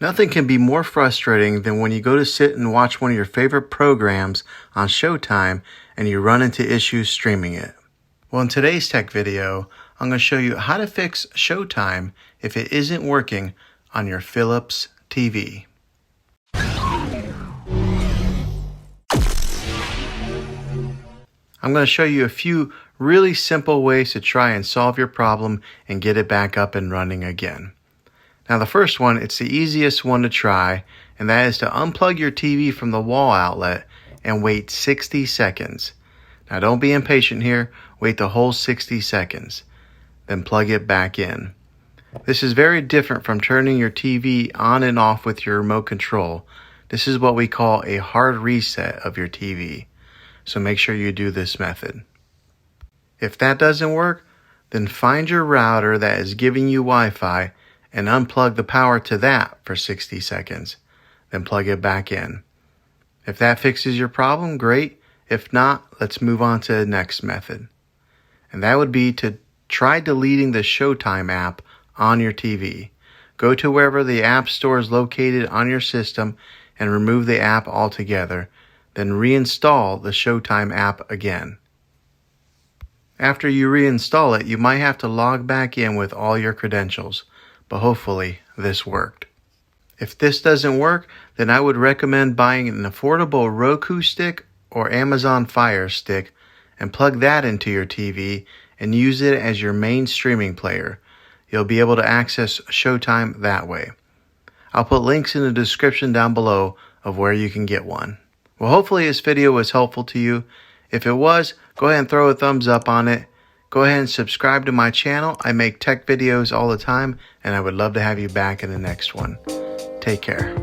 Nothing can be more frustrating than when you go to sit and watch one of your favorite programs on Showtime and you run into issues streaming it. Well, in today's tech video, I'm going to show you how to fix Showtime if it isn't working on your Philips TV. I'm going to show you a few really simple ways to try and solve your problem and get it back up and running again. Now the first one, it's the easiest one to try, and that is to unplug your TV from the wall outlet and wait 60 seconds. Now don't be impatient here, wait the whole 60 seconds, then plug it back in. This is very different from turning your TV on and off with your remote control. This is what we call a hard reset of your TV. So make sure you do this method. If that doesn't work, then find your router that is giving you Wi-Fi and unplug the power to that for 60 seconds. Then plug it back in. If that fixes your problem, great. If not, let's move on to the next method. And that would be to try deleting the Showtime app on your TV. Go to wherever the app store is located on your system and remove the app altogether. Then reinstall the Showtime app again. After you reinstall it, you might have to log back in with all your credentials, but hopefully this worked. If this doesn't work, then I would recommend buying an affordable Roku stick or Amazon Fire Stick and plug that into your TV and use it as your main streaming player. You'll be able to access Showtime that way. I'll put links in the description down below of where you can get one. Well, hopefully this video was helpful to you. If it was, go ahead and throw a thumbs up on it. Go ahead and subscribe to my channel. I make tech videos all the time, and I would love to have you back in the next one. Take care.